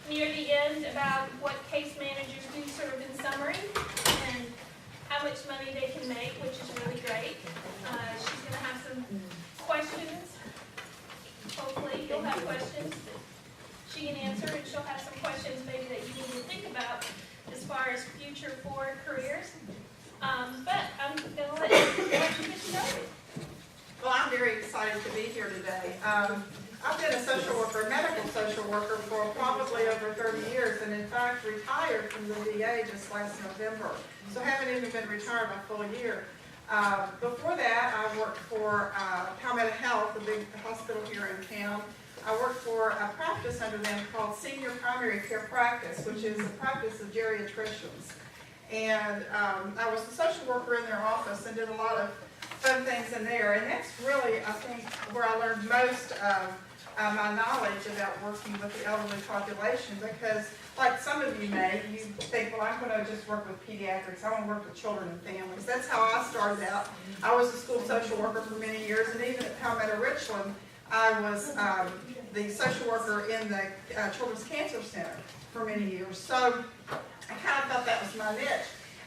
near the end about what case managers do sort of in summary and how much money they can make, which is really great. She's going to have some questions. Hopefully you'll have questions that she can answer, and she'll have some questions maybe that you need to think about as far as future forward careers. But I'm going to let you get started. Well, I'm very excited to be here today. I've been a social worker, medical social worker, for probably over 30 years, and in fact retired from the VA just last November. So haven't even been retired a full year. Before that, I worked for Cavanagh Health, a big hospital here in town. I worked for a practice under them called Senior Primary Care Practice, which is a practice of geriatricians. And I was a social worker in their office and did a lot of fun things in there. And that's really, I think, where I learned most of my knowledge about working with the elderly population, because like some of you may, you think, well, I'm going to just work with pediatrics. I want to work with children and families. That's how I started out. I was a school social worker for many years, and even at Palmetto Richland, I was the social worker in the Children's Cancer Center for many years. So I kind of thought that was my niche.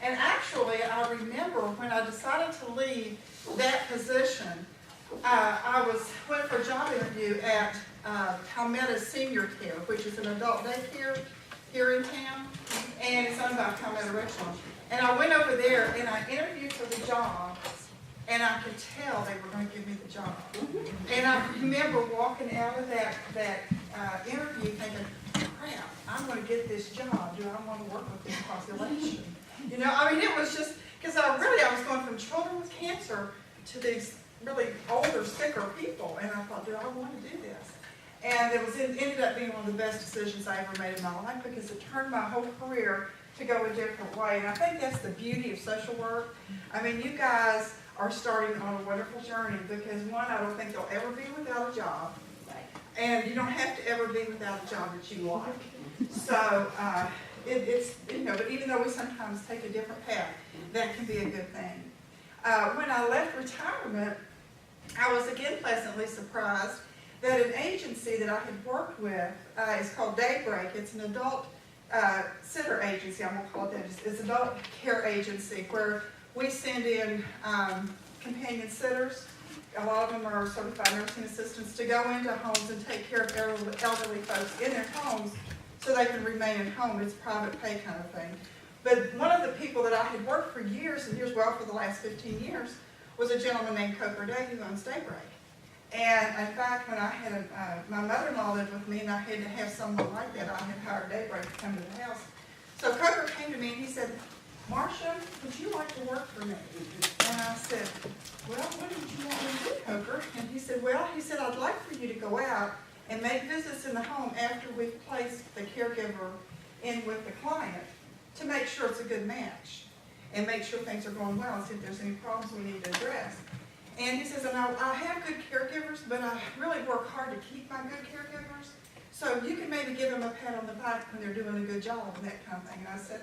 And actually, I remember when I decided to leave that position, I went for a job interview at Palmetto Senior Care, which is an adult daycare here in town, and it's owned by Palmetto Richland. And I went over there and I interviewed for the job, and I could tell they were going to give me the job. And I remember walking out of that interview thinking, crap, I'm going to get this job. Do I want to work with this population? You know, I mean, it was just, because I was going from children with cancer to these really older, sicker people, and I thought, do I want to do this? And it ended up being one of the best decisions I ever made in my life, because it turned my whole career to go a different way. And I think that's the beauty of social work. I mean, you guys are starting on a wonderful journey, because one, I don't think you'll ever be without a job, and you don't have to ever be without a job that you like. So it's, you know, but even though we sometimes take a different path, that can be a good thing. When I left retirement, I was again pleasantly surprised that an agency that I had worked with is called Daybreak. It's an adult sitter agency, I'm going to call it that. It's an adult care agency where we send in companion sitters. A lot of them are certified nursing assistants to go into homes and take care of elderly folks in their homes so they can remain at home. It's private pay kind of thing. But one of the people that I had worked for years and years, well, for the last 15 years, was a gentleman named Coker Day who owns Daybreak. And in fact, when I had my mother-in-law lived with me and I had to have someone like that, I had hired Daybreak to come to the house. So Coker came to me and he said, Marcia, would you like to work for me? And I said, well, what did you want me to do, Coker? And he said, well, I'd like for you to go out and make visits in the home after we've placed the caregiver in with the client to make sure it's a good match and make sure things are going well and see if there's any problems we need to address. And he says, and I have good caregivers, but I really work hard to keep my good caregivers. So you can maybe give them a pat on the back when they're doing a good job and that kind of thing. And I said,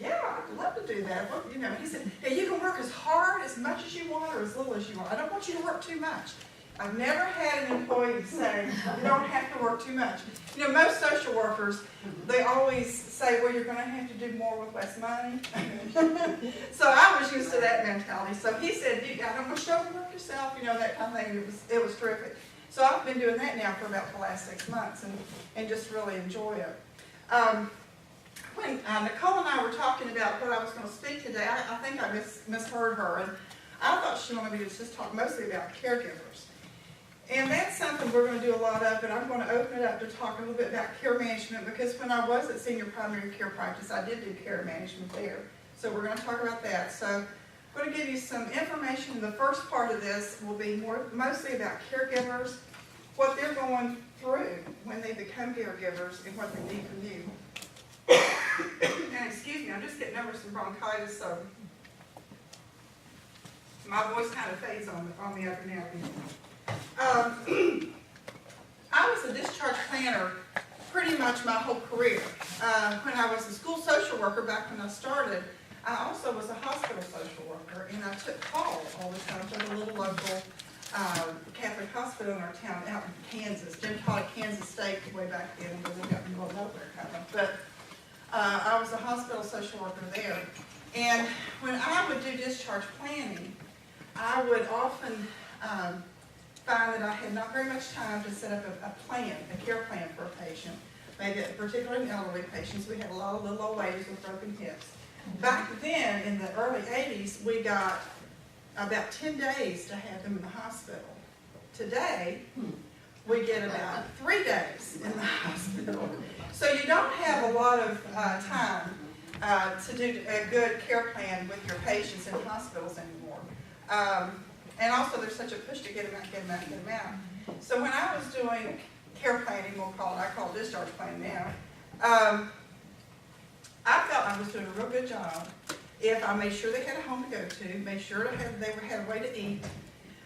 yeah, I'd love to do that. Well, you know, he said, hey, you can work as hard, as much as you want, or as little as you want. I don't want you to work too much. I've never had an employee say, you don't have to work too much. You know, most social workers, they always say, well, you're going to have to do more with less money. So I was used to that mentality. So he said, I don't want you to overwork yourself, you know, that kind of thing. It was terrific. So I've been doing that now for about the last 6 months and just really enjoy it. When Nicole and I were talking about what I was going to speak today, I think I misheard her. And I thought she wanted me to just talk mostly about caregivers. And that's something we're going to do a lot of, but I'm going to open it up to talk a little bit about care management, because when I was at Senior Primary Care Practice, I did do care management there. So we're going to talk about that. So I'm going to give you some information. The first part of this will be mostly about caregivers, what they're going through when they become caregivers, and what they need from you. And excuse me, I'm just getting over some bronchitis, so my voice kind of fades on me every now and then. I was a discharge planner pretty much my whole career. When I was a school social worker back when I started, I also was a hospital social worker, and I took call all the time for the little local Catholic hospital in our town out in Kansas. Jim taught at Kansas State way back then, but we got in the middle of nowhere kind of. But I was a hospital social worker there. And when I would do discharge planning, I would often find that I had not very much time to set up a plan, a care plan for a patient. Maybe particularly in elderly patients, we had a lot of little old ladies with broken hips. Back then, in the early 80s, we got about 10 days to have them in the hospital. Today, we get about 3 days in the hospital. So you don't have a lot of time to do a good care plan with your patients in hospitals anymore. And also there's such a push to get them out, get them out, get them out. So when I was doing care planning, I call it discharge planning now, I felt I was doing a real good job if I made sure they had a home to go to, made sure they had a way to eat,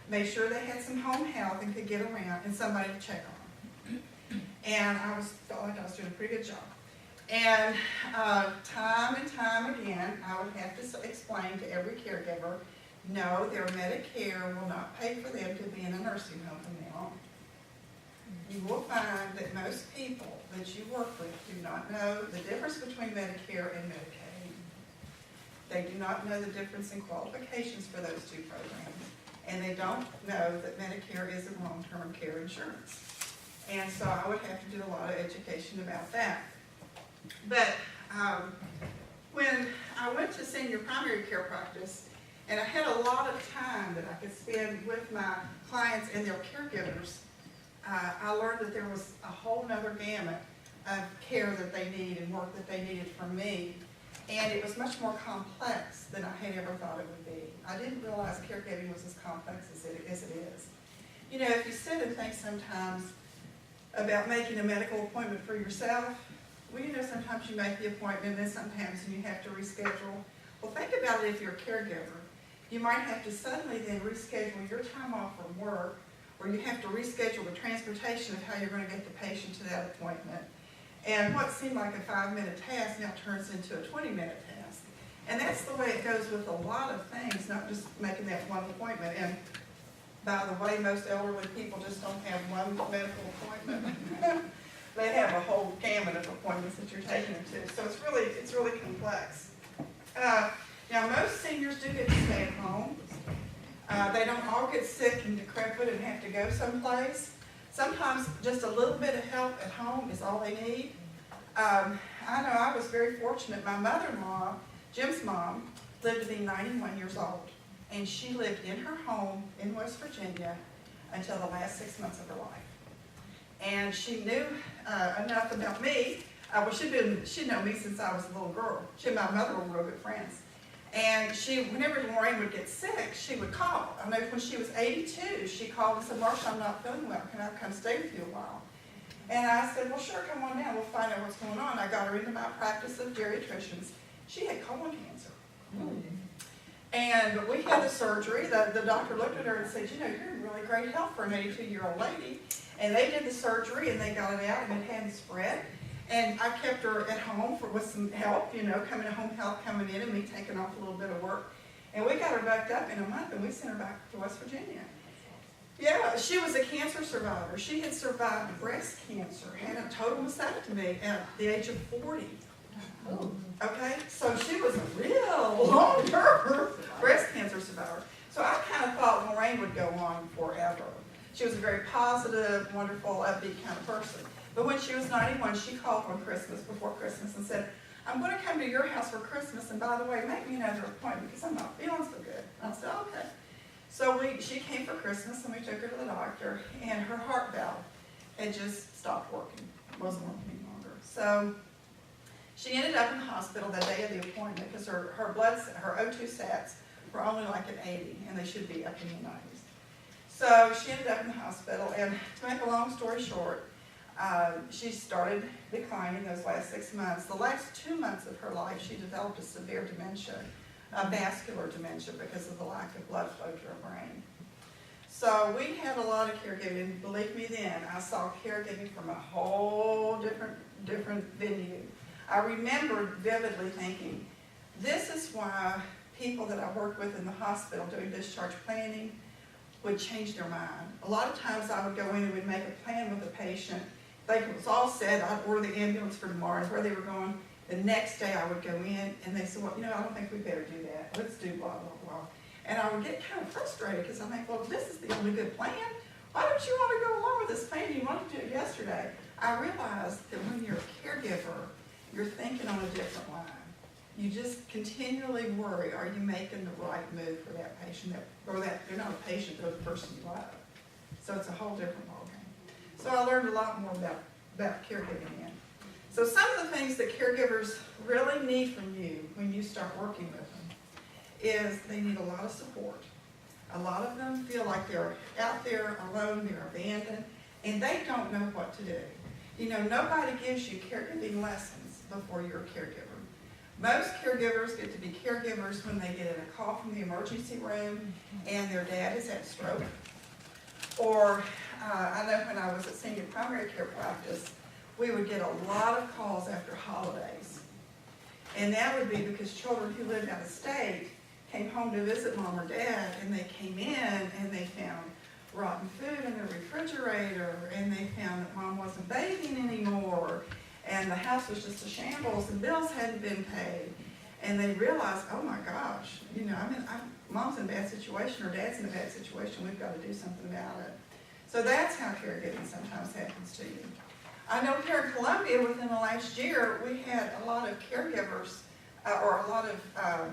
made sure they had some home health and could get around, and somebody to check on them. And felt like I was doing a pretty good job. And time and time again, I would have to explain to every caregiver, no, their Medicare will not pay for them to be in a nursing home from now on. You will find that most people that you work with do not know the difference between Medicare and Medicaid. They do not know the difference in qualifications for those two programs. And they don't know that Medicare is a long-term care insurance. And so I would have to do a lot of education about that. But when I went to senior primary care practice, and I had a lot of time that I could spend with my clients and their caregivers, I learned that there was a whole nother gamut of care that they need and work that they needed from me. And it was much more complex than I had ever thought it would be. I didn't realize caregiving was as complex as it is. You know, if you sit and think sometimes about making a medical appointment for yourself, well, you know, sometimes you make the appointment and sometimes you have to reschedule. Well, think about it if you're a caregiver. You might have to suddenly then reschedule your time off from work, or you have to reschedule the transportation of how you're going to get the patient to that appointment. And what seemed like a 5-minute task now turns into a 20-minute task. And that's the way it goes with a lot of things, not just making that one appointment. And by the way, most elderly people just don't have one medical appointment. They have a whole gamut of appointments that you're taking them to. So it's really complex. Now, most seniors do get to stay at home. They don't all get sick and decrepit and have to go someplace. Sometimes just a little bit of help at home is all they need. I know I was very fortunate. My mother-in-law, Jim's mom, lived to be 91 years old. And she lived in her home in West Virginia until the last 6 months of her life. And she knew enough about me. She'd known me since I was a little girl. She and my mother were real good friends. And whenever Lorraine would get sick, she would call. I know when she was 82, she called and said, Marsha, I'm not feeling well. Can I come stay with you a while? And I said, well, sure, come on down. We'll find out what's going on. I got her into my practice of geriatricians. She had colon cancer. And we had the surgery. The doctor looked at her and said, you know, you're in really great health for an 82-year-old lady. And they did the surgery, and they got it out, and it hadn't spread. And I kept her at home with some help, you know, home health coming in and me taking off a little bit of work. And we got her backed up in a month, and we sent her back to West Virginia. Yeah, she was a cancer survivor. She had survived breast cancer, had a total mastectomy at the age of 40. Okay, so she was a real long-term breast cancer survivor. So I kind of thought Lorraine would go on forever. She was a very positive, wonderful, upbeat kind of person. But when she was 91, she called on Christmas, before Christmas, and said, I'm going to come to your house for Christmas, and by the way, make me another appointment because I'm not feeling so good. I said, okay. So she came for Christmas, and we took her to the doctor, and her heart valve had just stopped working. It wasn't working any longer. So she ended up in the hospital the day of the appointment because her O2 sats were only like at 80, and they should be up in the 90s. So she ended up in the hospital, and to make a long story short, she started declining those last 6 months. The last 2 months of her life, she developed a severe dementia, a vascular dementia, because of the lack of blood flow to her brain. So we had a lot of caregiving, and believe me then, I saw caregiving from a whole different venue. I remember vividly thinking, this is why people that I worked with in the hospital doing discharge planning would change their mind. A lot of times I would go in and would make a plan with the patient. Like it was all said, I'd order the ambulance for tomorrow and where they were going. The next day I would go in and they said, well, you know, I don't think we better do that. Let's do blah, blah, blah. And I would get kind of frustrated because I think, well, this is the only good plan. Why don't you want to go along with this plan? You wanted to do it yesterday. I realized that when you're a caregiver, you're thinking on a different line. You just continually worry, are you making the right move for that patient? Or that they're not a patient, they're the person you love. So it's a whole different ballgame. So I learned a lot more about caregiving then. So some of the things that caregivers really need from you when you start working with them is they need a lot of support. A lot of them feel like they're out there alone, they're abandoned, and they don't know what to do. You know, nobody gives you caregiving lessons before you're a caregiver. Most caregivers get to be caregivers when they get a call from the emergency room and their dad has had a stroke. Or I know when I was at senior primary care practice, we would get a lot of calls after holidays. And that would be because children who lived out of state came home to visit mom or dad, and they came in and they found rotten food in the refrigerator, and they found that mom wasn't bathing anymore, and the house was just a shambles, and bills hadn't been paid. And they realized, oh my gosh, you know, mom's in a bad situation, or dad's in a bad situation, we've got to do something about it. So that's how caregiving sometimes happens to you. I know here in Columbia, within the last year, we had a lot of caregivers, or a lot of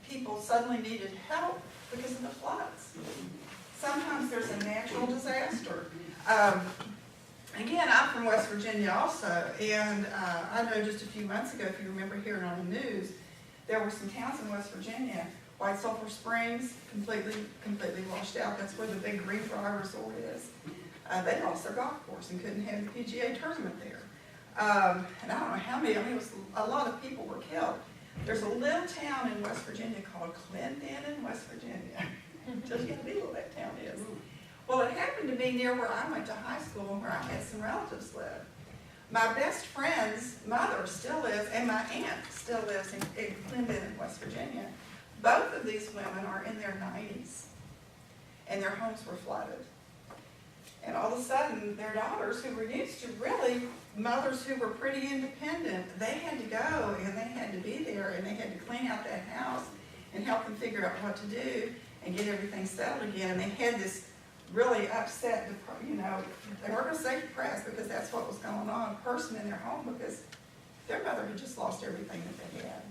people suddenly needed help because of the floods. Sometimes there's a natural disaster. Again, I'm from West Virginia also, and I know just a few months ago, if you remember hearing on the news, there were some towns in West Virginia, White Sulphur Springs, completely washed out. That's where the big Greenbrier Resort is. They lost their golf course and couldn't have the PGA tournament there. And I don't know how many, it was a lot of people were killed. There's a little town in West Virginia called Clendenin, West Virginia. Just you feel what that town is. Well, it happened to be near where I went to high school and where I had some relatives live. My best friend's mother still lives, and my aunt still lives in Clendenin, West Virginia. Both of these women are in their 90s, and their homes were flooded. And all of a sudden, their daughters, who were used to really mothers who were pretty independent, they had to go and they had to be there and they had to clean out that house and help them figure out what to do and get everything settled again. And they had this really upset, you know, they weren't going to say depressed because that's what was going on, person in their home because their mother had just lost everything that they had.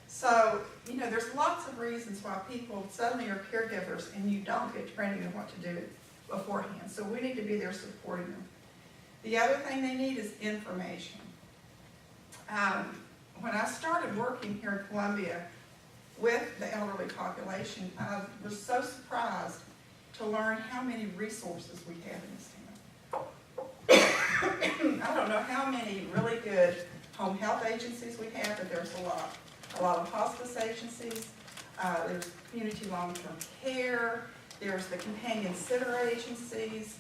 So, you know, there's lots of reasons why people suddenly are caregivers and you don't get training on what to do beforehand. So we need to be there supporting them. The other thing they need is information. When I started working here in Columbia with the elderly population, I was so surprised to learn how many resources we have in this town. I don't know how many really good home health agencies we have, but there's a lot. A lot of hospice agencies, there's community long-term care, there's the companion sitter agencies,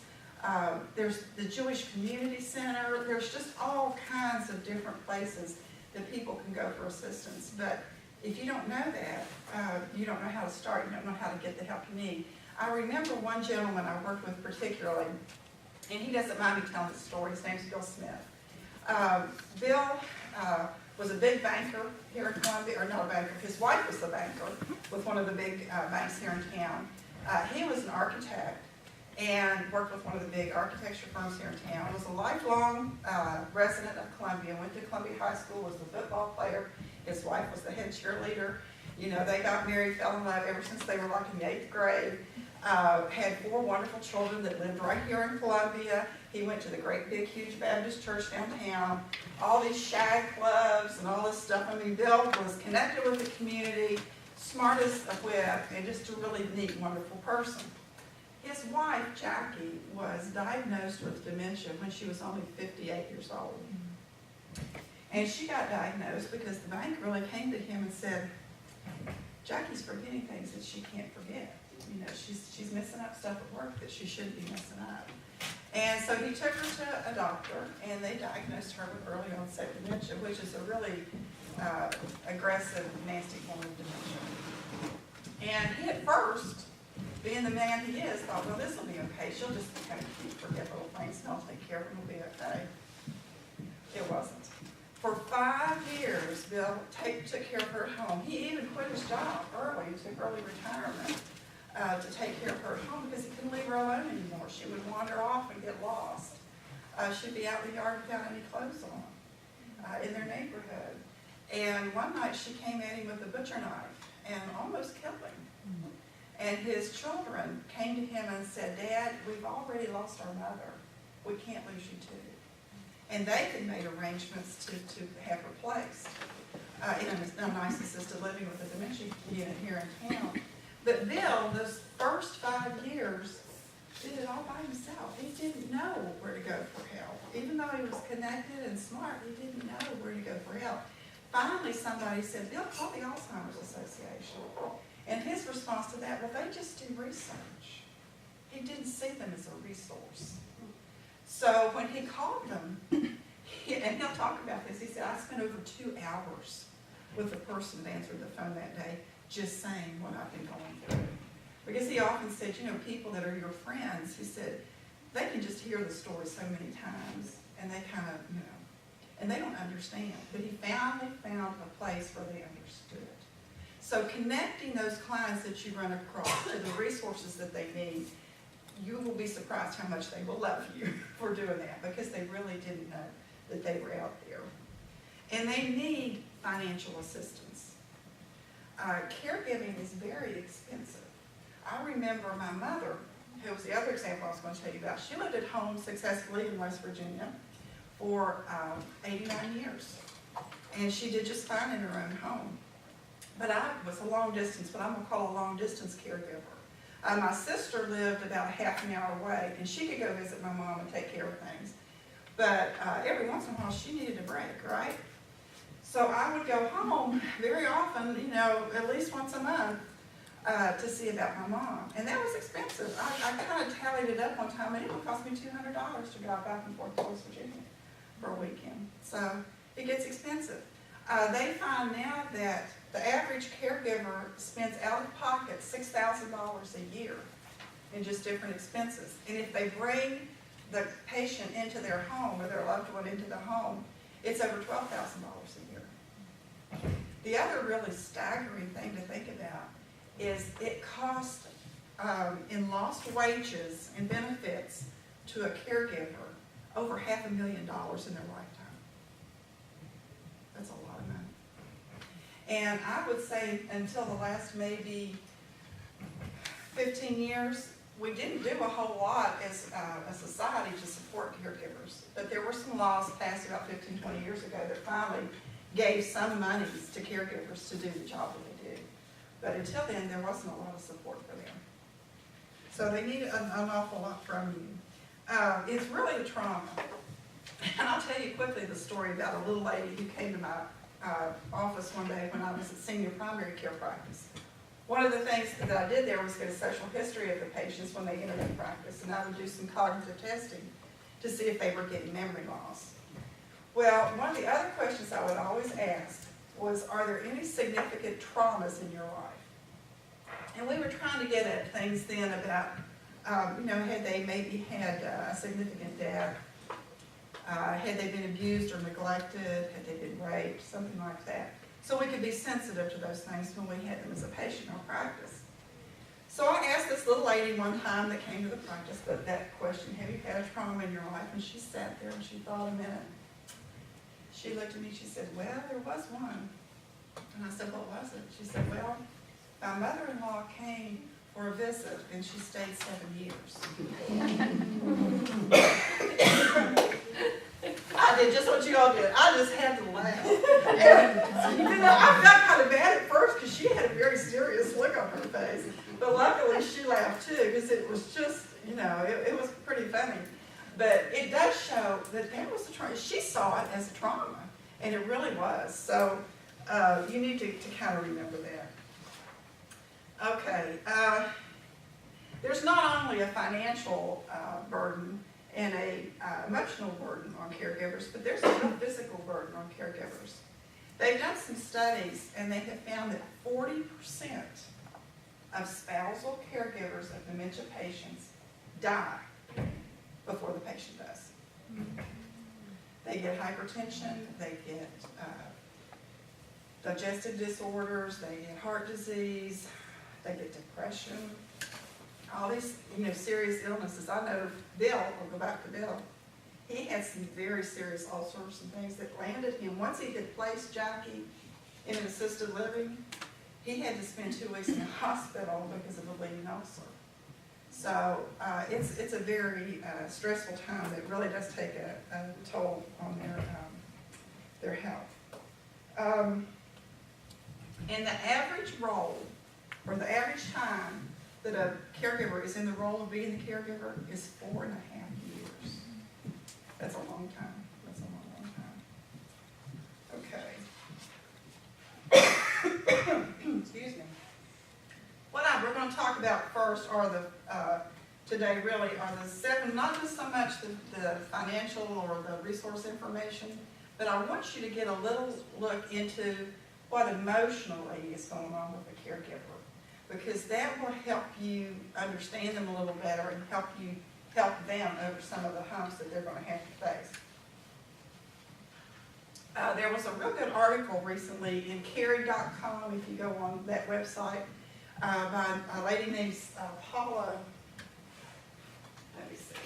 there's the Jewish Community Center, there's just all kinds of different places that people can go for assistance. But if you don't know that, you don't know how to start, you don't know how to get the help you need. I remember one gentleman I worked with particularly, and he doesn't mind me telling the story, his name's Bill Smith. Bill was a big banker here in Columbia, or not a banker, his wife was a banker with one of the big banks here in town. He was an architect and worked with one of the big architecture firms here in town, was a lifelong resident of Columbia, went to Columbia High School, was a football player, his wife was the head cheerleader. You know, they got married, fell in love ever since they were like in the 8th grade. Had 4 wonderful children that lived right here in Columbia. He went to the great big huge Baptist church downtown, all these shag clubs and all this stuff. I mean, Bill was connected with the community, smart as a whip, and just a really neat, wonderful person. His wife, Jackie, was diagnosed with dementia when she was only 58 years old. And she got diagnosed because the bank really came to him and said, Jackie's forgetting things that she can't forget. You know, she's messing up stuff at work that she shouldn't be messing up. And so he took her to a doctor, and they diagnosed her with early onset dementia, which is a really aggressive, nasty form of dementia. And he at first, being the man he is, thought, well, this will be okay. She'll just kind of keep forget little things, and I'll take care of him, it'll be okay. It wasn't. For 5 years, Bill took care of her at home. He even quit his job early, he took early retirement to take care of her at home because he couldn't leave her alone anymore. She would wander off and get lost. She'd be out in the yard without any clothes on in their neighborhood. And one night she came at him with a butcher knife and almost killed him. And his children came to him and said, Dad, we've already lost our mother. We can't lose you too. And they had made arrangements to have her placed in a nice assisted living with a dementia unit here in town. But Bill, those first 5 years, did it all by himself. He didn't know where to go for help. Even though he was connected and smart, he didn't know where to go for help. Finally, somebody said, Bill, call the Alzheimer's Association. And his response to that, well, they just do research. He didn't see them as a resource. So when he called them, and he'll talk about this, he said, I spent over 2 hours with the person that answered the phone that day, just saying what I've been going through. Because he often said, you know, people that are your friends, he said, they can just hear the story so many times, and they kind of, you know, and they don't understand. But he finally found a place where they understood. So connecting those clients that you run across to the resources that they need, you will be surprised how much they will love you for doing that, because they really didn't know that they were out there. And they need financial assistance. Caregiving is very expensive. I remember my mother, who was the other example I was going to tell you about. She lived at home successfully in West Virginia for 89 years. And she did just fine in her own home. But I was a long distance, what I'm going to call a long distance caregiver. My sister lived about a half an hour away, and she could go visit my mom and take care of things. But every once in a while, she needed a break, right? So I would go home very often, you know, at least once a month to see about my mom. And that was expensive. I kind of tallied it up one time, and it would cost me $200 to drive back and forth to West Virginia for a weekend. So it gets expensive. They find now that the average caregiver spends out of pocket $6,000 a year in just different expenses. And if they bring the patient into their home or their loved one into the home, it's over $12,000 a year. The other really staggering thing to think about is it costs in lost wages and benefits to a caregiver over $500,000 in their lifetime. That's a lot of money. And I would say until the last maybe 15 years, we didn't do a whole lot as a society to support caregivers. But there were some laws passed about 15, 20 years ago that finally gave some monies to caregivers to do the job that they do. But until then, there wasn't a lot of support for them. So they need an awful lot from you. It's really a trauma. And I'll tell you quickly the story about a little lady who came to my office one day when I was at senior primary care practice. One of the things that I did there was get a social history of the patients when they entered the practice, and I would do some cognitive testing to see if they were getting memory loss. Well, one of the other questions I would always ask was, are there any significant traumas in your life? And we were trying to get at things then about, had they maybe had a significant death, had they been abused or neglected, had they been raped, something like that. So we could be sensitive to those things when we had them as a patient or practice. So I asked this little lady one time that came to the practice that question, have you had a trauma in your life? And she sat there and she thought a minute. She looked at me, she said, well, there was one. And I said, what was it? She said, well, my mother-in-law came for a visit and she stayed 7 years. I did just what you all did. I just had to laugh. And, I felt kind of bad at first because she had a very serious look on her face. But luckily she laughed too because it was just, it was pretty funny. But it does show that there was a trauma. She saw it as a trauma, and it really was. So you need to kind of remember that. Okay. There's not only a financial burden and a emotional burden on caregivers, but there's a real physical burden on caregivers. They've done some studies, and they have found that 40% of spousal caregivers of dementia patients die before the patient does. They get hypertension, they get digestive disorders, they get heart disease, they get depression, all these, serious illnesses. I know Bill, I'll go back to Bill, he had some very serious ulcers and things that landed him. Once he had placed Jackie in an assisted living, he had to spend 2 weeks in the hospital because of a bleeding ulcer. So it's a very stressful time that really does take a toll on their health. And the average role, or the average time that a caregiver is in the role of being the caregiver is 4.5 years. That's a long time. That's a long, long time. Okay. Excuse me. What we're going to talk about first are today really are the 7, not just so much the financial or the resource information, but I want you to get a little look into what emotionally is going on with a caregiver, because that will help you understand them a little better and help them over some of the humps that they're going to have to face. There was a real good article recently in Carey.com, if you go on that website, by a lady named Paula, let me see,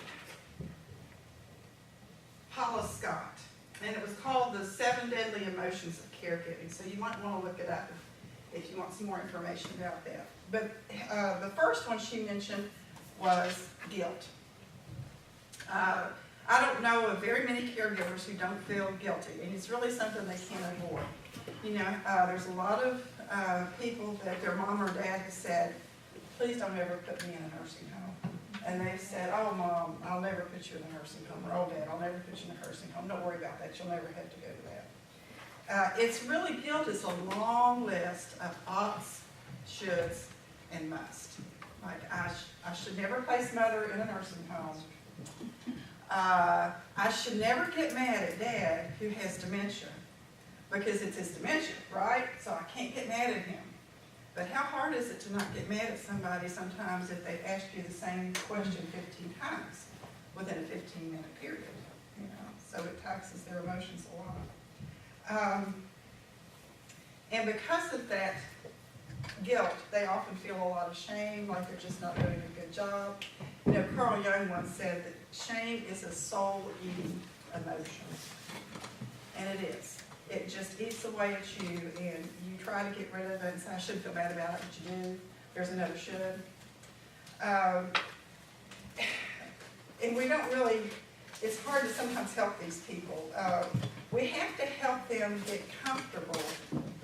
Paula Scott, and it was called The 7 Deadly Emotions of Caregiving, so you might want to look it up if you want some more information about that. But the first one she mentioned was guilt. I don't know of very many caregivers who don't feel guilty, and it's really something they can't avoid. There's a lot of people that their mom or dad has said, please don't ever put me in a nursing home. And they've said, oh mom, I'll never put you in a nursing home, or oh dad, I'll never put you in a nursing home. Don't worry about that, you'll never have to go to that. It's really guilt is a long list of oughts, shoulds, and must. Like I should never place mother in a nursing home. I should never get mad at dad who has dementia, because it's his dementia, right? So I can't get mad at him. But how hard is it to not get mad at somebody sometimes if they've asked you the same question 15 times within a 15-minute period? So it taxes their emotions a lot. And because of that guilt, they often feel a lot of shame, like they're just not doing a good job. Carl Jung once said that shame is a soul-eating emotion. And it is. It just eats away at you, and you try to get rid of it and say, I shouldn't feel bad about it, but you do. There's another should. And we don't really, it's hard to sometimes help these people. We have to help them get comfortable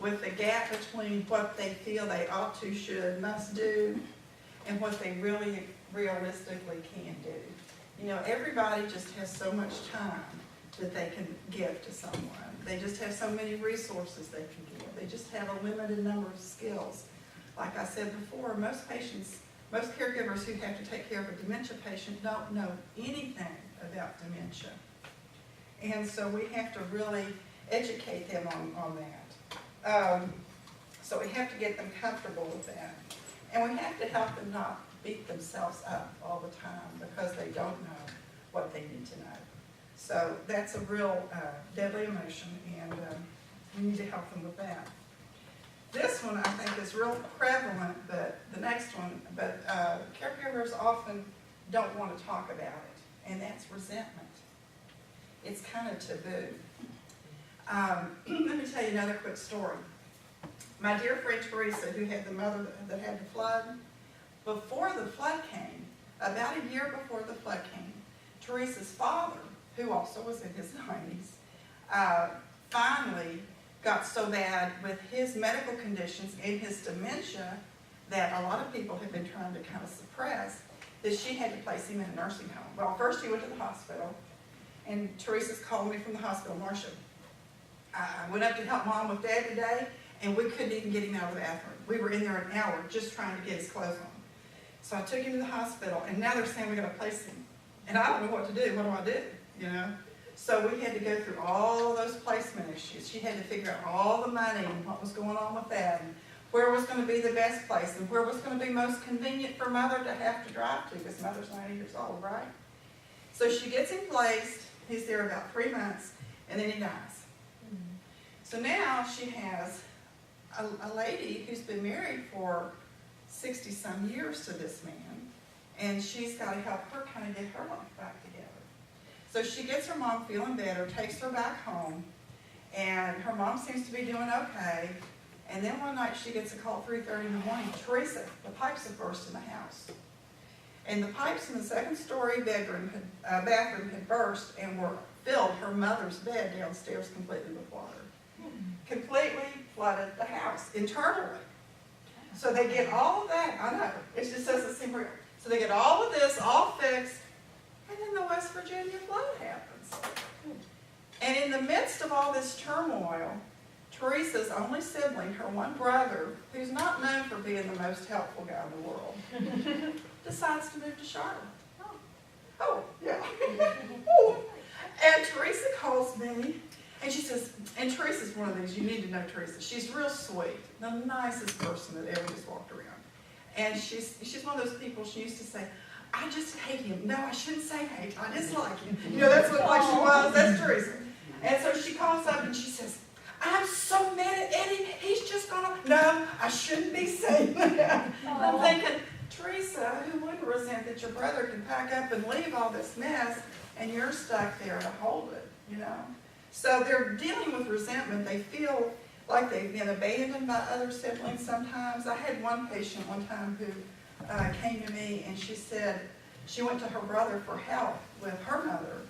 with the gap between what they feel they ought to, should, must do, and what they really realistically can do. Everybody just has so much time that they can give to someone. They just have so many resources they can give. They just have a limited number of skills. Like I said before, most caregivers who have to take care of a dementia patient don't know anything about dementia. And so we have to really educate them on that. So we have to get them comfortable with that. And we have to help them not beat themselves up all the time because they don't know what they need to know. So that's a real deadly emotion, and we need to help them with that. This one I think is real prevalent, but the next one, caregivers often don't want to talk about it, and that's resentment. It's kind of taboo. Let me tell you another quick story. My dear friend Teresa, who had the mother that had the flood, before the flood came, about a year before the flood came, Teresa's father, who also was in his 90s, finally got so bad with his medical conditions and his dementia that a lot of people have been trying to kind of suppress, that she had to place him in a nursing home. Well, first he went to the hospital, and Teresa's calling me from the hospital, Marcia, I went up to help Mom with Dad today, and we couldn't even get him out of the bathroom. We were in there an hour just trying to get his clothes on. So I took him to the hospital, and now they're saying we're going to place him. And I don't know what to do. What do I do? So we had to go through all those placement issues. She had to figure out all the money and what was going on with that, and where was going to be the best place and where was going to be most convenient for mother to have to drive to, because mother's 90 years old, right? So she gets him placed. He's there about 3 months, and then he dies. So now she has a lady who's been married for 60-some years to this man, and she's got to help her kind of get her life back together. So she gets her mom feeling better, takes her back home, and her mom seems to be doing okay. And then one night she gets a call at 3:30 in the morning. Teresa, the pipes have burst in the house. And the pipes in the second-story bathroom had burst and were filled her mother's bed downstairs completely with water. Completely flooded the house internally. So they get all of that. I know, it just doesn't seem real. So they get all of this all fixed, and then the West Virginia flood happens. And in the midst of all this turmoil, Teresa's only sibling, her one brother, who's not known for being the most helpful guy in the world, decides to move to Charlotte. Oh, yeah. And Teresa calls me, and she says, and Teresa's one of these, you need to know Teresa. She's real sweet, the nicest person that ever just walked around. And she's one of those people, she used to say, I just hate him. No, I shouldn't say hate, I dislike him. You know, that's what like she was, that's Teresa. And so she calls up and she says, I'm so mad at Eddie, he's just gonna, no, I shouldn't be saying that. I'm thinking, Teresa, who wouldn't resent that your brother can pack up and leave all this mess and you're stuck there to hold it, you know? So they're dealing with resentment. They feel like they've been abandoned by other siblings sometimes. I had one patient one time who came to me and she said she went to her brother for help with her mother,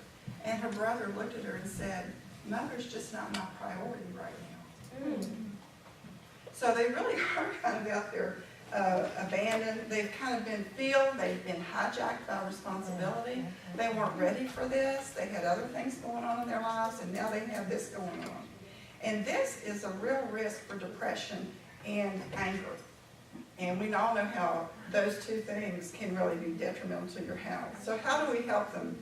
and her brother looked at her and said, Mother's just not my priority right now. So they really are kind of out there abandoned. They've kind of been they've been hijacked by responsibility. They weren't ready for this. They had other things going on in their lives, and now they have this going on. And this is a real risk for depression and anger. And we all know how those two things can really be detrimental to your health. So how do we help them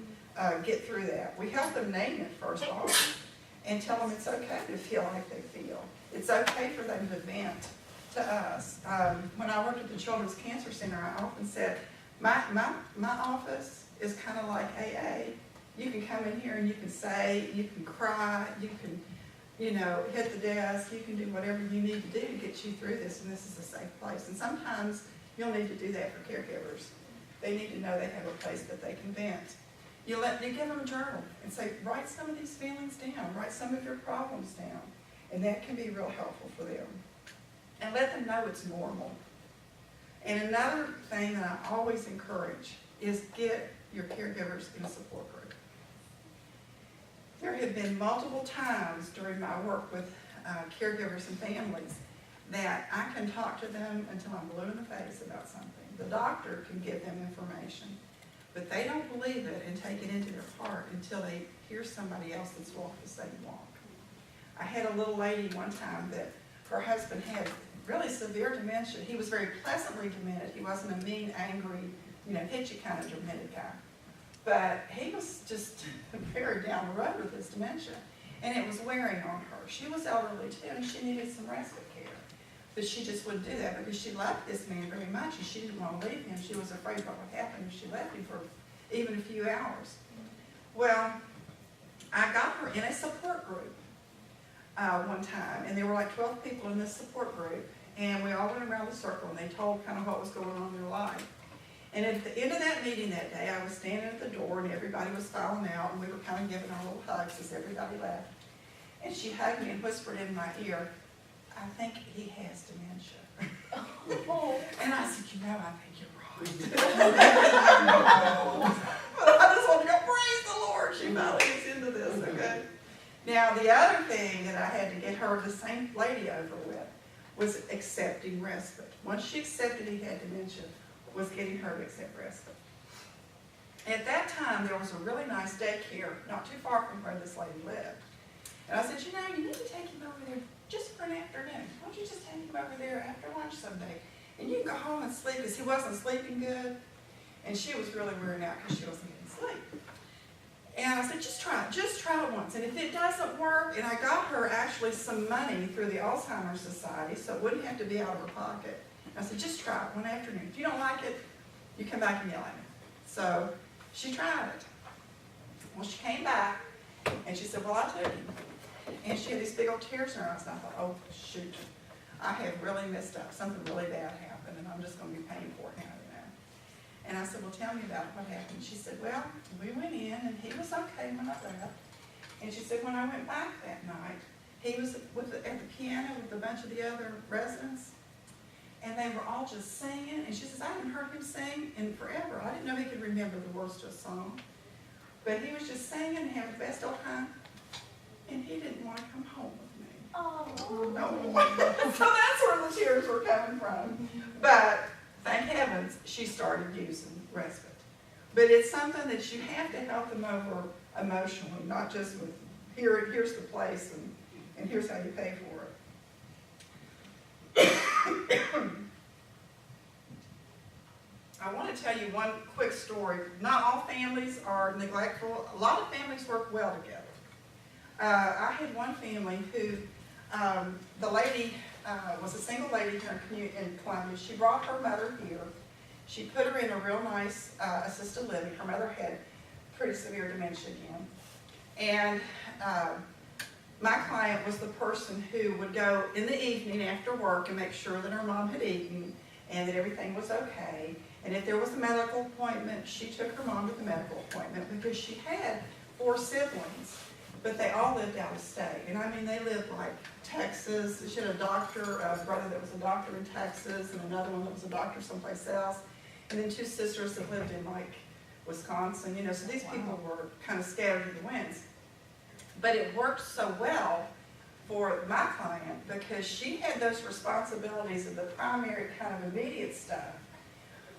get through that? We help them name it first off and tell them it's okay to feel like they feel. It's okay for them to vent to us. When I worked at the Children's Cancer Center, I often said, my office is kind of like AA. You can come in here and you can say, you can cry, you can, you know, hit the desk, you can do whatever you need to do to get you through this, and this is a safe place. And sometimes you'll need to do that for caregivers. They need to know they have a place that they can vent. You give them a journal and say, write some of these feelings down, write some of your problems down, and that can be real helpful for them. And let them know it's normal. And another thing that I always encourage is get your caregivers in a support group. There have been multiple times during my work with caregivers and families that I can talk to them until I'm blue in the face about something. The doctor can give them information, but they don't believe it and take it into their heart until they hear somebody else that's walked the same walk. I had a little lady one time that her husband had really severe dementia. He was very pleasantly demented. He wasn't a mean, angry, hit you kind of demented guy. But he was just very down the road with his dementia, and it was wearing on her. She was elderly too, and she needed some respite care. But she just wouldn't do that because she loved this man very much, and she didn't want to leave him. She was afraid what would happen if she left him for even a few hours. Well, I got her in a support group one time, and there were like 12 people in this support group, and we all went around the circle, and they told kind of what was going on in their life. And at the end of that meeting that day, I was standing at the door, and everybody was filing out, and we were kind of giving our little hugs as everybody left. And she hugged me and whispered in my ear, I think he has dementia. And I said, I think you're right. But I just want to go, praise the Lord. She finally gets into this, okay? Now, the other thing that I had to get her, the same lady, over with was accepting respite. Once she accepted he had dementia, was getting her to accept respite. At that time, there was a really nice daycare not too far from where this lady lived. And I said, you need to take him over there just for an afternoon. Why don't you just take him over there after lunch someday? And you can go home and sleep, because he wasn't sleeping good. And she was really wearing out because she wasn't getting sleep. And I said, just try it once. And if it doesn't work, and I got her actually some money through the Alzheimer's Society, so it wouldn't have to be out of her pocket. And I said, just try it one afternoon. If you don't like it, you come back and yell at me. So she tried it. Well, she came back, and she said, well, I took him. And she had these big old tears in her eyes, and I thought, oh, shoot, I have really messed up. Something really bad happened, and I'm just going to be paying for it now. And I said, well, tell me about what happened. She said, well, we went in, and he was okay when I left. And she said, when I went back that night, he was at the piano with a bunch of the other residents, and they were all just singing. And she says, I haven't heard him sing in forever. I didn't know he could remember the words to a song. But he was just singing and having the best old time, and he didn't want to come home with me. Oh. No. So that's where the tears were coming from. But thank heavens, she started using respite. But it's something that you have to help them over emotionally, not just with, here's the place, and here's how you pay for it. I want to tell you one quick story. Not all families are neglectful. A lot of families work well together. I had one family who, the lady was a single lady here in Columbia. She brought her mother here. She put her in a real nice assisted living. Her mother had pretty severe dementia again. And my client was the person who would go in the evening after work and make sure that her mom had eaten and that everything was okay. And if there was a medical appointment, she took her mom to the medical appointment because she had 4 siblings. But they all lived out of state. And I mean, they lived like Texas. She had a doctor, a brother that was a doctor in Texas, and another one that was a doctor someplace else. And then 2 sisters that lived in like Wisconsin, so these people were kind of scattered to the winds. But it worked so well for my client because she had those responsibilities of the primary kind of immediate stuff.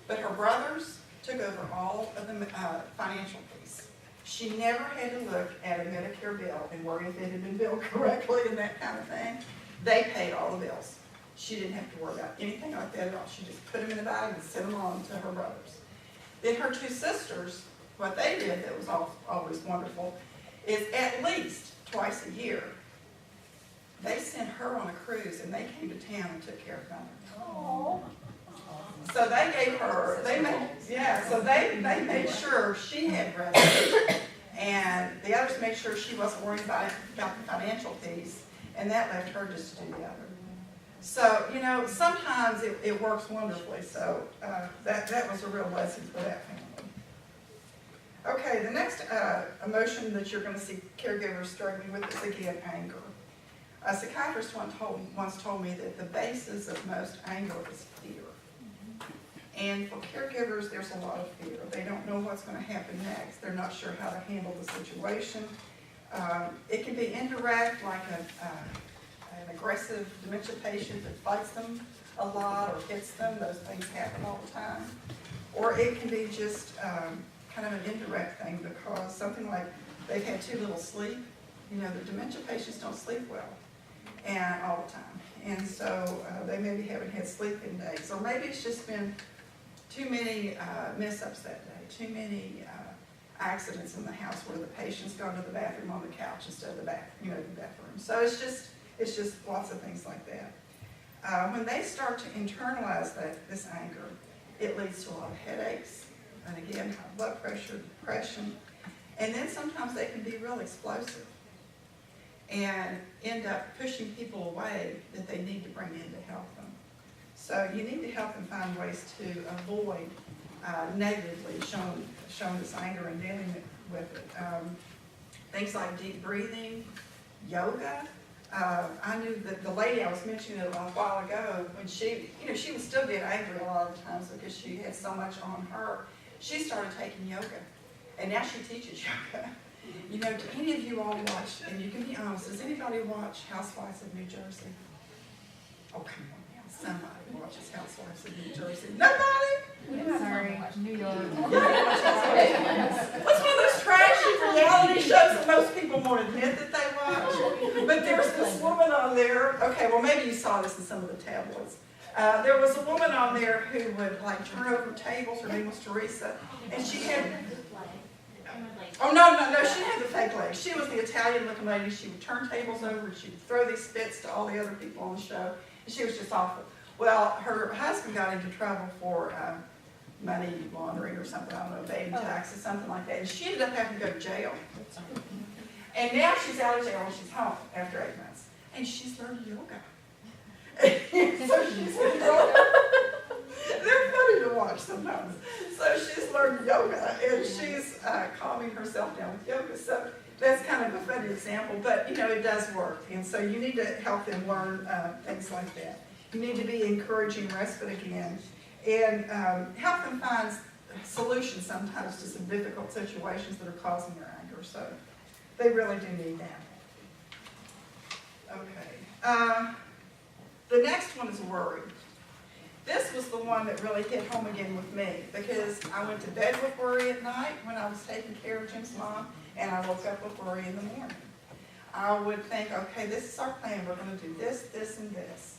But her brothers took over all of the financial piece. She never had to look at a Medicare bill and worry if it had been billed correctly and that kind of thing. They paid all the bills. She didn't have to worry about anything like that at all. She just put them in the bag and sent them on to her brothers. Then her 2 sisters, what they did that was always wonderful, is at least twice a year, they sent her on a cruise and they came to town and took care of Mother. Oh. So they gave her, they made sure she had rest, and the others made sure she wasn't worried about the financial piece, and that left her just to do the other. So, sometimes it works wonderfully, so that was a real lesson for that family. Okay, the next emotion that you're going to see caregivers struggling with is, again, anger. A psychiatrist once told me that the basis of most anger is fear. And for caregivers, there's a lot of fear. They don't know what's going to happen next. They're not sure how to handle the situation. It can be indirect, like an aggressive dementia patient that fights them a lot or hits them. Those things happen all the time. Or it can be just kind of an indirect thing because something like they've had too little sleep. The dementia patients don't sleep well and all the time. And so they maybe haven't had sleep in days. Or maybe it's just been too many mess-ups that day, too many accidents in the house where the patient's gone to the bathroom on the couch instead of the bathroom. So it's just lots of things like that. When they start to internalize this anger, it leads to a lot of headaches, and again, high blood pressure, depression, and then sometimes they can be real explosive and end up pushing people away that they need to bring in to help them. So you need to help them find ways to avoid negatively showing this anger and dealing with it. Things like deep breathing, yoga. I knew that the lady I was mentioning a while ago, when she would still get angry a lot of the times because she had so much on her, she started taking yoga. And now she teaches yoga. Do any of you all watch, and you can be honest, does anybody watch Housewives of New Jersey? Oh, come on now. Somebody watches Housewives of New Jersey. Nobody? Sorry, New York. What's one of those trashy reality shows that most people won't admit that they watch? But there's this woman on there. Okay, well, maybe you saw this in some of the tabloids. There was a woman on there who would, turn over tables. Her name was Teresa. And she had... Oh, no, she had the fake legs. She was the Italian-looking lady. She would turn tables over, she would throw these fits to all the other people on the show, and she was just awful. Well, her husband got into trouble for money laundering or something, I don't know, evading taxes, something like that, and she ended up having to go to jail. And now she's out of jail and she's home after 8 months, and she's learned yoga. So she's in yoga. They're funny to watch sometimes. So she's learned yoga, and she's calming herself down with yoga. So that's kind of a funny example, but you know, it does work. And so you need to help them learn things like that. You need to be encouraging respite again, and help them find solutions sometimes to some difficult situations that are causing their anger. So they really do need that. Okay. The next one is worry. This was the one that really hit home again with me, because I went to bed with worry at night when I was taking care of Jim's mom, and I woke up with worry in the morning. I would think, okay, this is our plan. We're going to do this, this, and this.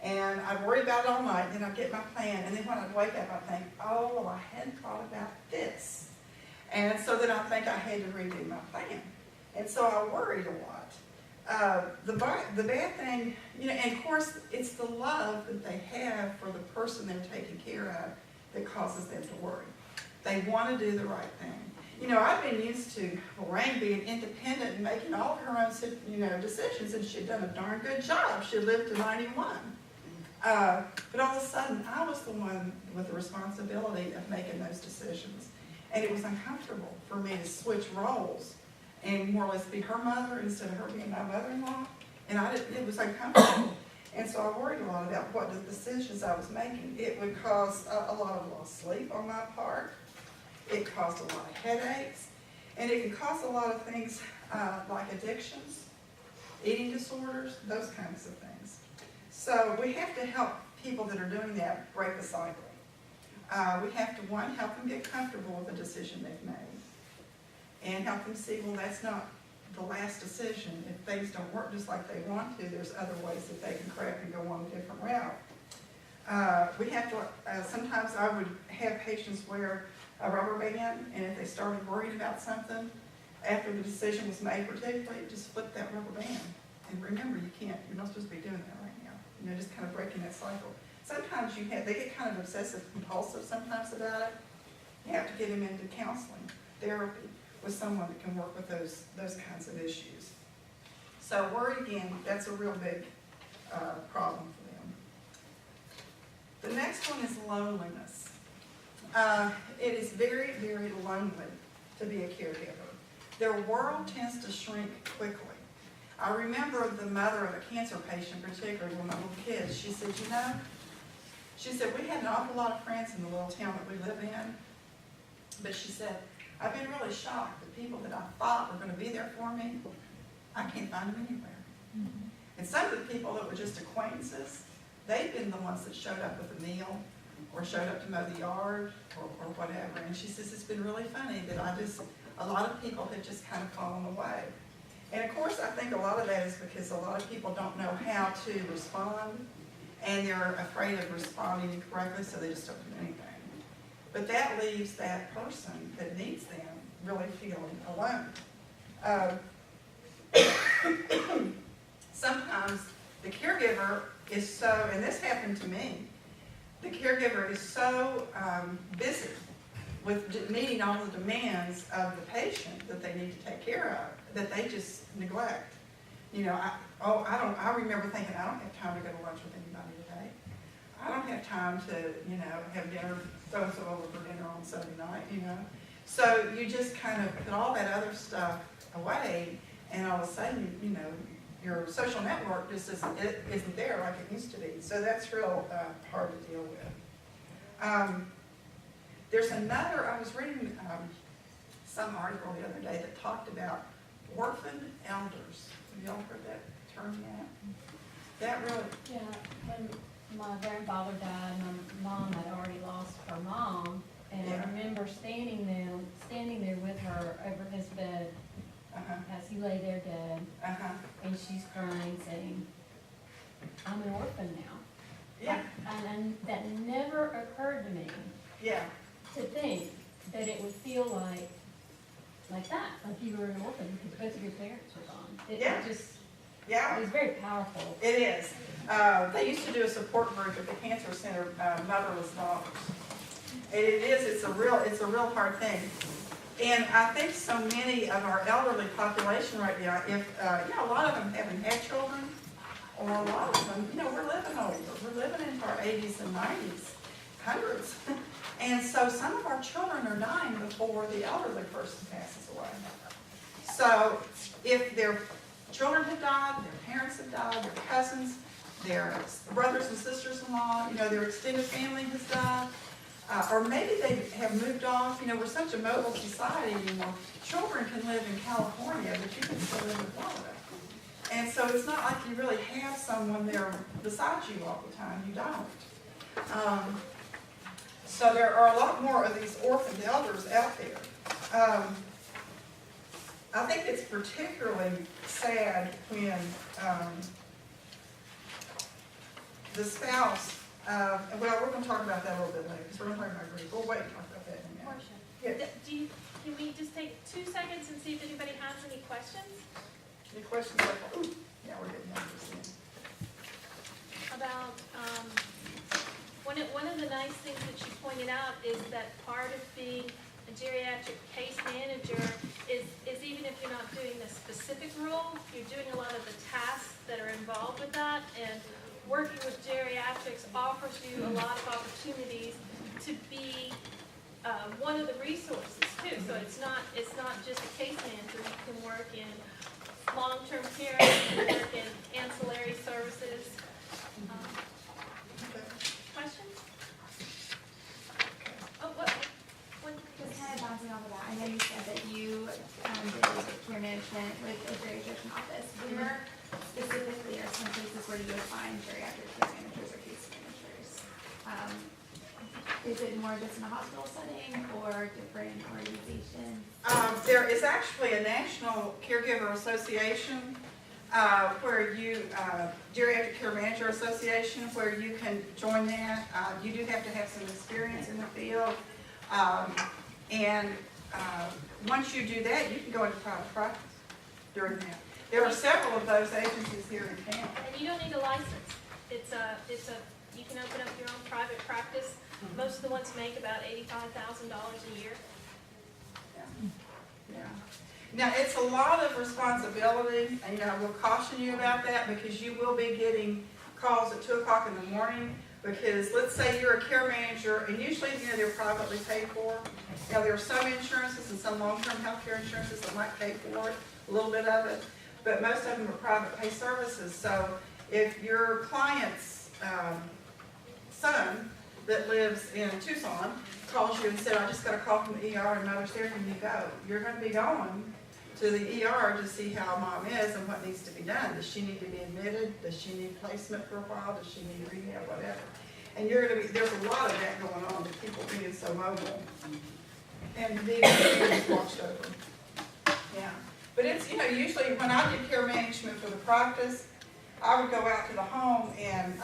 And I'd worry about it all night, and then I'd get my plan, and then when I'd wake up, I'd think, oh, well, I hadn't thought about this. And so then I'd think I had to redo my plan. And so I worried a lot. The bad thing, you know, and of course, it's the love that they have for the person they're taking care of that causes them to worry. They want to do the right thing. You know, I've been used to Lorraine being independent and making all of her own, you know, decisions, and she'd done a darn good job. She lived to 91. But all of a sudden, I was the one with the responsibility of making those decisions. And it was uncomfortable for me to switch roles and more or less be her mother instead of her being my mother-in-law. And it was uncomfortable. And so I worried a lot about what the decisions I was making. It would cause a lot of lost sleep on my part. It caused a lot of headaches. And it can cause a lot of things like addictions, eating disorders, those kinds of things. So we have to help people that are doing that break the cycle. We have to, one, help them get comfortable with the decision they've made, and help them see, well, that's not the last decision. If things don't work just like they want to, there's other ways that they can correct and go on a different route. We have to, sometimes I would have patients wear a rubber band, and if they started worrying about something, after the decision was made, particularly, just flip that rubber band. And remember, you're not supposed to be doing that right now. You know, just kind of breaking that cycle. Sometimes they get kind of obsessive compulsive sometimes about it. You have to get them into counseling, therapy, with someone that can work with those kinds of issues. So worry, again, that's a real big problem for them. The next one is loneliness. It is very, very lonely to be a caregiver. Their world tends to shrink quickly. I remember the mother of a cancer patient, particularly one of my little kids, she said, you know, she said, we had an awful lot of friends in the little town that we live in, but she said, I've been really shocked that people that I thought were going to be there for me, I can't find them anywhere. Mm-hmm. And some of the people that were just acquaintances, they've been the ones that showed up with a meal or showed up to mow the yard or whatever. And she says, it's been really funny that a lot of people have just kind of fallen away. And of course, I think a lot of that is because a lot of people don't know how to respond, and they're afraid of responding incorrectly, so they just don't do anything. But that leaves that person that needs them really feeling alone. Sometimes the caregiver is so, and this happened to me, the caregiver is so busy with meeting all the demands of the patient that they need to take care of, that they just neglect. You know, I remember thinking, I don't have time to go to lunch with anybody today. I don't have time to, you know, have dinner, so-and-so over for dinner on Sunday night, you know. So you just kind of put all that other stuff away, and all of a sudden, you know, your social network just isn't there like it used to be. So that's real hard to deal with. There's another, I was reading some article the other day that talked about orphan elders. Have y'all heard that term yet? That really... Yeah, when my grandfather died, my mom had already lost her mom, and Yeah. I remember standing there with her over his bed as he lay there dead, and she's crying, saying, I'm an orphan now. Yeah. And that never occurred to me Yeah. to think that it would feel like like that, like you were an orphan because both of your parents were gone. It Yeah. just, Yeah. it was very powerful. It is. They used to do a support group at the Cancer Center, Motherless Daughters. And it is, it's a real hard thing. And I think so many of our elderly population right now, if, a lot of them haven't had children, or a lot of them, we're living older. We're living into our 80s and 90s, hundreds. And so some of our children are dying before the elderly person passes away. So if their children have died, their parents have died, their cousins, their brothers and sisters-in-law, their extended family has died, or maybe they have moved off. We're such a mobile society anymore. Children can live in California, but you can still live in Florida. And so it's not like you really have someone there beside you all the time. You don't. So there are a lot more of these orphaned elders out there. I think it's particularly sad when the spouse, we're going to talk about that a little bit later, because we're going to talk about grief. We'll wait and talk about that in a minute. Portia, Yeah. can we just take 2 seconds and see if anybody has any questions Any questions? Ooh, yeah, we're getting numbers in. about, one of the nice things that she pointed out is that part of being a geriatric case manager is even if you're not doing the specific role, you're doing a lot of the tasks that are involved with that, and working with geriatrics offers you a lot of opportunities to be one of the resources too. So it's not just a case manager. You can work in long-term care, you can work in ancillary services. Questions? Oh, what? Just kind of bouncing off of that, I know you said that you did care management with a geriatrician office. Where specifically are some places where you would find geriatric care managers or case managers? Is it more just in a hospital setting or different organizations? There is actually a National Caregiver Association where Geriatric Care Manager Association, where you can join that. You do have to have some experience in the field. Once you do that, you can go into private practice during that. There are several of those agencies here in town. And you don't need a license. You can open up your own private practice. Most of the ones make about $85,000 a year. Yeah. Now, it's a lot of responsibility, and I will caution you about that, because you will be getting calls at 2 o'clock in the morning, because let's say you're a care manager, and usually, they're privately paid for. Now, there are some insurances and some long-term health care insurances that might pay for it, a little bit of it, but most of them are private pay services. So if your client's son that lives in Tucson calls you and said, I just got a call from the ER and Mother's there, can you go? You're going to be going to the ER to see how mom is and what needs to be done. Does she need to be admitted? Does she need placement for a while? Does she need rehab? Whatever. And there's a lot of that going on with people being so mobile and being watched over. Yeah. But it's, usually when I did care management for the practice, I would go out to the home and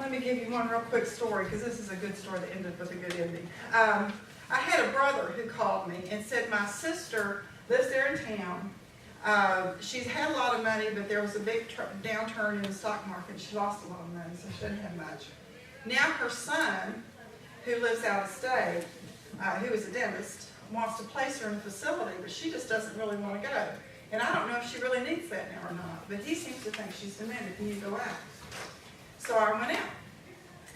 let me give you one real quick story, because this is a good story that ended with a good ending. I had a brother who called me and said, my sister lives there in town. She's had a lot of money, but there was a big downturn in the stock market. She lost a lot of money, so she didn't have much. Now her son, who lives out of state, who is a dentist, wants to place her in a facility, but she just doesn't really want to go. And I don't know if she really needs that now or not, but he seems to think she's demented and you go out. So I went out.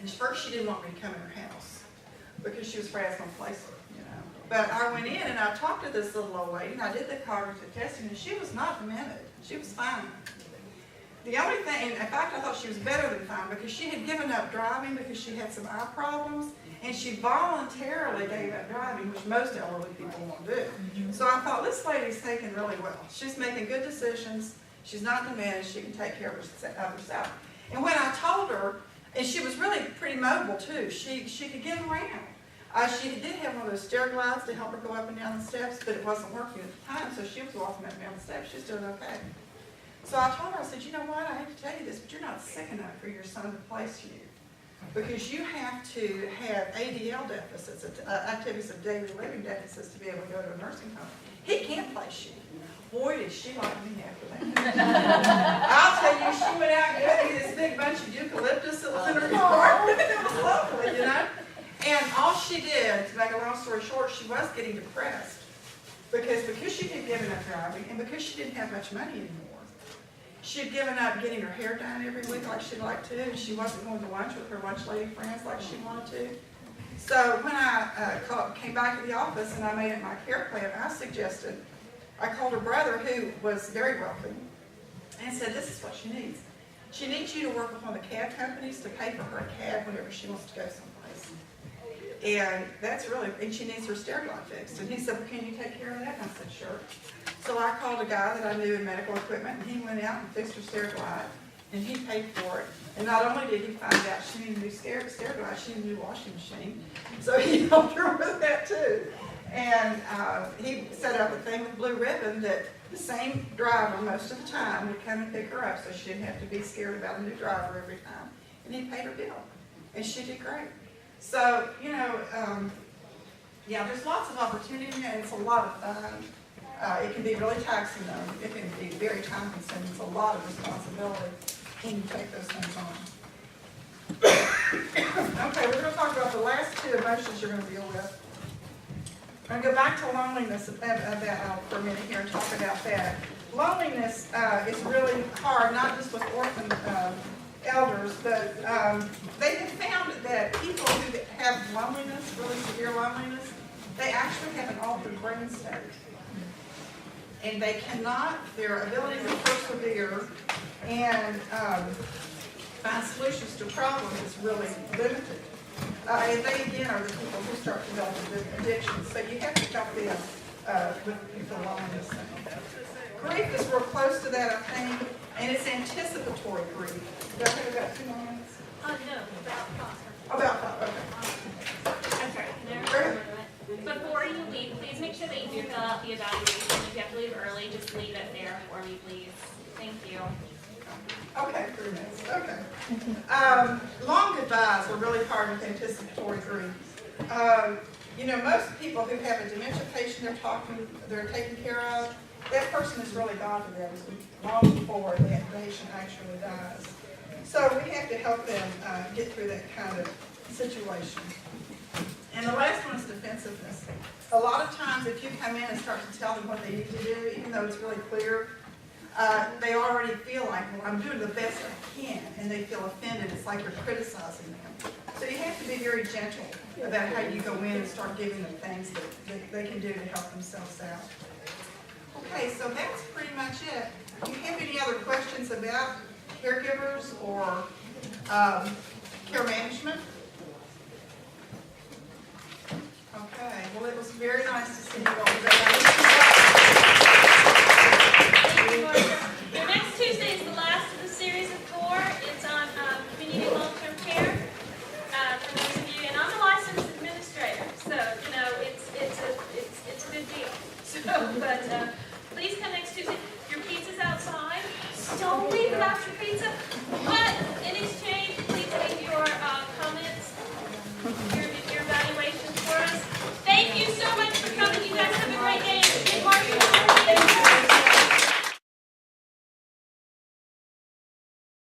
And first she didn't want me to come in her house because she was afraid I was going to place her, But I went in and I talked to this little old lady and I did the cognitive testing and she was not demented. She was fine. The only thing, in fact I thought she was better than fine, because she had given up driving because she had some eye problems, and she voluntarily gave up driving, which most elderly people won't do. So I thought, this lady's taking really well. She's making good decisions. She's not demented. She can take care of herself. And when I told her, and she was really pretty mobile too, she could get around. She did have one of those stair glides to help her go up and down the steps, but it wasn't working at the time, so she was walking up and down the steps. She's doing okay. So I told her, I said, you know what, I hate to tell you this, but you're not sick enough for your son to place you. because you have to have ADL deficits, activities of daily living deficits, to be able to go to a nursing home. He can't place you. Boy, did she like me after that. I'll tell you, she went out and got me this big bunch of eucalyptus that was in her yard. It was lovely, you know. And all she did, to make a long story short, she was getting depressed because she had given up driving and because she didn't have much money anymore. She had given up getting her hair done every week like she'd like to, and she wasn't going to lunch with her lunch lady friends like she wanted to. So when I came back to the office and I made it my care plan, I called her brother, who was very wealthy, and said, this is what she needs. She needs you to work with one of the cab companies to pay for her a cab whenever she wants to go someplace. And that's really, and she needs her stair glide fixed. And he said, well, can you take care of that? And I said, sure. So I called a guy that I knew in medical equipment, and he went out and fixed her stair glide, and he paid for it. And not only did he find out she needed a new stair glide, she needed a new washing machine. So he helped her with that too. And he set up a thing with Blue Ribbon that the same driver most of the time would come and pick her up, so she didn't have to be scared about a new driver every time. And he paid her bill, and she did great. So, you know, yeah, there's lots of opportunity, and it's a lot of fun. It can be really taxing, though. It can be very time-consuming. It's a lot of responsibility when you take those things on. Okay, we're going to talk about the last two emotions you're going to deal with. I'm going to go back to loneliness for a minute here and talk about that. Loneliness is really hard, not just with orphan elders, but they have found that people who have loneliness, really severe loneliness, they actually have an altered brain state. And they cannot, their ability to persevere and find solutions to problems is really limited. And they, again, are the people who start developing addictions. So you have to help them with the loneliness thing. Grief is real close to that, I think, and it's anticipatory grief. Do I have about 2 more minutes? No, about 5. About 5, okay. I'm sorry. Before you leave, please make sure that you do fill out the evaluation. If you have to leave early, just leave it there for me, please. Thank you. Okay, 3 minutes. Okay. Long goodbyes are really hard with anticipatory grief. You know, most people who have a dementia patient they're taking care of, that person is really gone to them long before that patient actually dies. So we have to help them get through that kind of situation. And the last one is defensiveness. A lot of times if you come in and start to tell them what they need to do, even though it's really clear, they already feel like, well, I'm doing the best I can, and they feel offended. It's like you're criticizing them. So you have to be very gentle about how you go in and start giving them things that they can do to help themselves out. Okay, so that's pretty much it. Do you have any other questions about caregivers or care management? Okay, well, it was very nice to see you all.